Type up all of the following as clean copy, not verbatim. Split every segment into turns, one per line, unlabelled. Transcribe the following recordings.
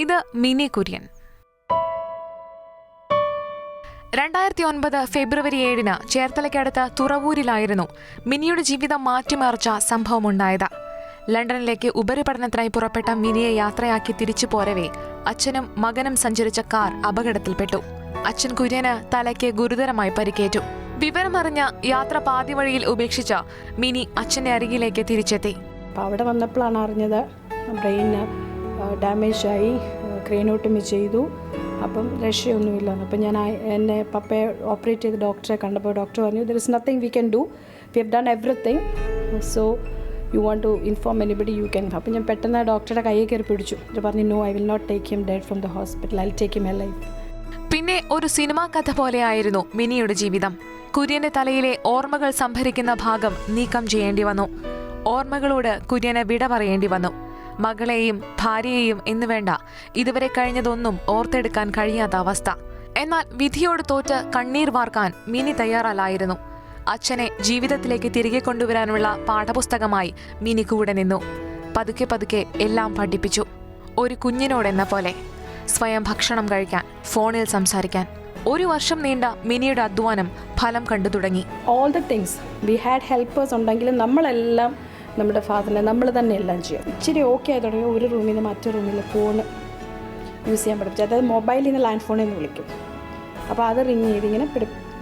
ഇത് മിനി കുര്യൻ. 2009 ഫെബ്രുവരി 7 ചേർത്തലയ്ക്കടുത്ത് തുറവൂരിലായിരുന്നു മിനിയുടെ ജീവിതം മാറ്റിമറിച്ച സംഭവമുണ്ടായത്. ലണ്ടനിലേക്ക് ഉപരിപഠനത്തിനായി പുറപ്പെട്ട മിനിയെ യാത്രയാക്കി തിരിച്ചു പോരവേ അച്ഛനും മകനും സഞ്ചരിച്ച കാർ അപകടത്തിൽപ്പെട്ടു. അച്ഛൻ കുര്യന് തലയ്ക്ക് ഗുരുതരമായി പരിക്കേറ്റു. വിവരമറിഞ്ഞ യാത്ര പാതി വഴിയിൽ ഉപേക്ഷിച്ച മിനി അച്ഛന്റെ അരികിലേക്ക് തിരിച്ചെത്തി.
അവിടെ വന്നപ്പോഴാണ് അറിഞ്ഞത് ബ്രെയിന് ഡാമേജ് ആയി, ക്രേനോട്ടമി ചെയ്തു. അപ്പം രക്ഷയൊന്നുമില്ല. അപ്പം ഞാൻ എന്നെ പപ്പയെ ഓപ്പറേറ്റ് ചെയ്ത് ഡോക്ടറെ കണ്ടപ്പോൾ ഡോക്ടർ പറഞ്ഞു, there is nothing we can do, we have done everything, so you want to inform anybody you can. അപ്പം ഞാൻ പെട്ടെന്ന് ഡോക്ടറുടെ കയ്യിൽ കയറി പിടിച്ചു. പറഞ്ഞു, no, I will not take him dead from the hospital, I will take him alive.
പിന്നെ ഒരു സിനിമാ കഥ പോലെയായിരുന്നു മിനിയുടെ ജീവിതം. കുര്യന്റെ തലയിലെ ഓർമ്മകൾ സംഭരിക്കുന്ന ഭാഗം നീക്കം ചെയ്യേണ്ടി വന്നു. ഓർമ്മകളോട് കുര്യന് വിട പറയേണ്ടി വന്നു. മകളെയും ഭാര്യയെയും എന്നുവേണ്ട ഇതുവരെ കഴിഞ്ഞതൊന്നും ഓർത്തെടുക്കാൻ കഴിയാത്ത അവസ്ഥ. എന്നാൽ വിധിയോട് തോറ്റ് കണ്ണീർ വാർക്കാൻ മിനി തയ്യാറല്ലായിരുന്നു. അച്ഛനെ ജീവിതത്തിലേക്ക് തിരികെ കൊണ്ടുവരാനുള്ള പാഠപുസ്തകമായി മിനി കൂടെ നിന്നു. പതുക്കെ പതുക്കെ എല്ലാം പഠിപ്പിച്ചു. ഒരു കുഞ്ഞിനോടെന്ന പോലെ സ്വയം ഭക്ഷണം കഴിക്കാൻ, ഫോണിൽ സംസാരിക്കാൻ. 1 വർഷം നീണ്ട മിനിയുടെ അധ്വാനം ഫലം കണ്ടു തുടങ്ങി.
All the things we had helpers ഉണ്ടെങ്കിലും നമ്മളെല്ലാം നമ്മുടെ ഫാദറിനെ നമ്മൾ തന്നെ എല്ലാം ചെയ്യും. ഇച്ചിരി ഓക്കെ ആയി തുടങ്ങി ഒരു റൂമിൽ നിന്ന് മറ്റൊരു റൂമിൽ ഫോൺ യൂസ് ചെയ്യാൻ പഠിപ്പിച്ചു. അതായത് മൊബൈലിൽ നിന്ന് ലാൻഡ് ഫോണിൽ നിന്ന് വിളിക്കും. അപ്പോൾ അത് റിങ് ചെയ്തിങ്ങനെ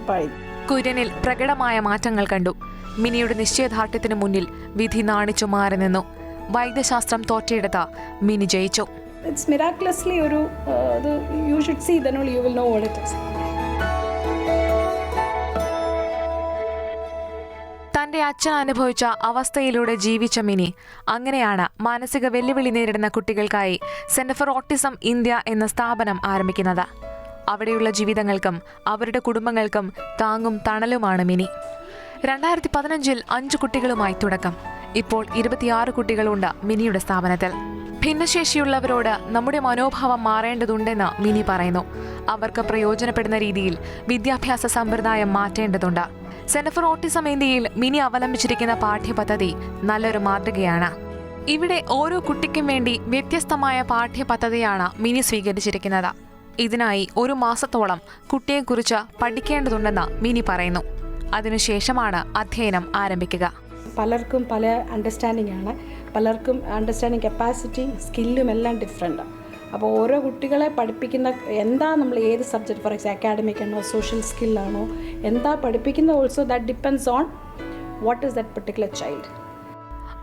പഴി.
കുര്യനിൽ പ്രകടമായ മാറ്റങ്ങൾ കണ്ടു. മിനിയുടെ നിശ്ചയദാർഢ്യത്തിനു മുന്നിൽ വിധി നാണിച്ചു മാറി നിന്നു. വൈദ്യശാസ്ത്രം തോറ്റെടുത്ത മിനി ജയിച്ചു.
It's miraculously you should see, then only you will know what it is.
തന്റെ അച്ഛൻ അനുഭവിച്ച അവസ്ഥയിലൂടെ ജീവിച്ച മിനി അങ്ങനെയാണ് മാനസിക വെല്ലുവിളി നേരിടുന്ന കുട്ടികൾക്കായി സെന്റർ ഫോർ ഓട്ടിസം ഇന്ത്യ എന്ന സ്ഥാപനം ആരംഭിക്കുന്നത്. അവിടെയുള്ള ജീവിതങ്ങൾക്കും അവരുടെ കുടുംബങ്ങൾക്കും താങ്ങും തണലുമാണ് മിനി. 2015 5 കുട്ടികളുമായി തുടക്കം. ഇപ്പോൾ 26 കുട്ടികളുണ്ട് മിനിയുടെ സ്ഥാപനത്തിൽ. ഭിന്നശേഷിയുള്ളവരോട് നമ്മുടെ മനോഭാവം മാറേണ്ടതുണ്ടെന്ന് മിനി പറയുന്നു. അവർക്ക് പ്രയോജനപ്പെടുന്ന രീതിയിൽ വിദ്യാഭ്യാസ സമ്പ്രദായം മാറ്റേണ്ടതുണ്ട്. സെന്റർ ഫോർ ഓട്ടിസം ഇന്ത്യയിൽ മിനി അവലംബിച്ചിരിക്കുന്ന പാഠ്യപദ്ധതി നല്ലൊരു മാതൃകയാണ്. ഇവിടെ ഓരോ കുട്ടിക്കും വേണ്ടി വ്യത്യസ്തമായ പാഠ്യപദ്ധതിയാണ് മിനി സ്വീകരിച്ചിരിക്കുന്നത്. ഇതിനായി 1 മാസത്തോളം കുട്ടിയെക്കുറിച്ച് പഠിക്കേണ്ടതുണ്ടെന്ന് മിനി പറയുന്നു. അതിനുശേഷമാണ് അധ്യയനം ആരംഭിക്കുക.
പലർക്കും പല അണ്ടർസ്റ്റാൻഡിംഗ് ആണ്. പലർക്കും അണ്ടർസ്റ്റാൻഡിങ് കപ്പാസിറ്റി സ്കില്ലും എല്ലാം ഡിഫറെൻ്റ്. അപ്പോൾ ഓരോ കുട്ടികളെ പഠിപ്പിക്കുന്ന എന്താ, നമ്മൾ ഏത് സബ്ജക്റ്റ്, ഫോർ എക്സാമ്പിൾ അക്കാഡമിക് ആണോ സോഷ്യൽ സ്കില്ലാണോ എന്താ പഠിപ്പിക്കുന്നത്, also that depends on what is that particular child.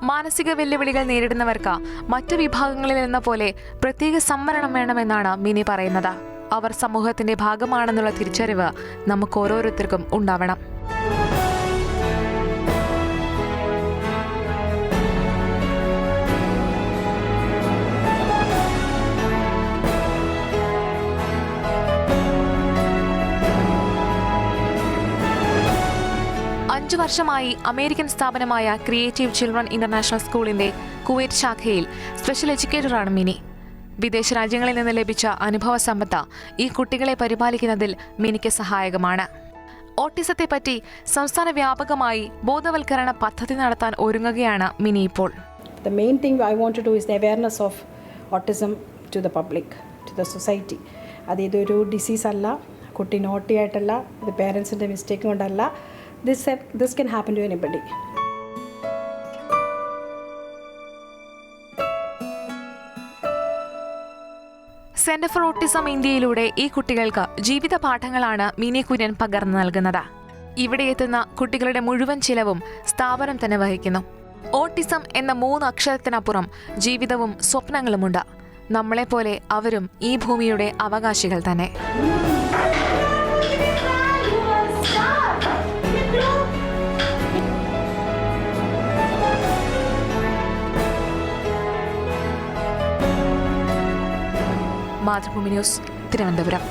മാനസിക വെല്ലുവിളികൾ നേരിടുന്നവർക്ക് മറ്റു വിഭാഗങ്ങളിൽ എന്ന പോലെ പ്രത്യേക സംവരണം വേണമെന്നാണ് മിനി പറയുന്നത്. അവർ സമൂഹത്തിന്റെ ഭാഗമാണെന്നുള്ള തിരിച്ചറിവ് നമുക്ക് ഓരോരുത്തർക്കും ഉണ്ടാവണം. അഞ്ചു വർഷമായി അമേരിക്കൻ സ്ഥാപനമായ ക്രിയേറ്റീവ് ചിൽഡ്രൻ ഇന്റർനാഷണൽ സ്കൂളിന്റെ കുവൈറ്റ് ശാഖയിൽ സ്പെഷ്യൽ എഡ്യൂക്കേറ്ററാണ് മിനി. വിദേശ രാജ്യങ്ങളിൽ നിന്ന് ലഭിച്ച അനുഭവ സമ്പത്ത് ഈ കുട്ടികളെ പരിപാലിക്കുന്നതിൽ മിനിക്ക് സഹായകമാണ്. ഓട്ടിസത്തെപ്പറ്റി സംസ്ഥാന വ്യാപകമായി ബോധവൽക്കരണ പദ്ധതി നടത്താൻ ഒരുങ്ങുകയാണ് മിനി ഇപ്പോൾ.
The main thing I want to do is the awareness of autism to the public, to the society. അത് ഇതൊരു ഡിസീസ് അല്ല, കുട്ടി നോട്ടി ആയിട്ടല്ല, ഇത് പേരൻസിൻ്റെ മിസ്റ്റേക്ക് കൊണ്ടല്ല. This can happen to anybody.
Centre for autism ഇന്ത്യയിലൂടെ ഈ കുട്ടികൾക്ക് ജീവിത പാഠങ്ങളാണ് മിനി കുര്യൻ പകർന്നു നൽകുന്നത്. ഇവിടെ എത്തുന്ന കുട്ടികളുടെ മുഴുവൻ ചിലവും സ്ഥാപനം തന്നെ വഹിക്കുന്നു. ഓട്ടിസം എന്ന 3 അക്ഷരത്തിനപ്പുറം ജീവിതവും സ്വപ്നങ്ങളുമുണ്ട്. നമ്മളെപ്പോലെ അവരും ഈ ഭൂമിയുടെ അവകാശികൾ തന്നെ. മാതൃഭൂമി ന്യൂസ്, തിരുവനന്തപുരം.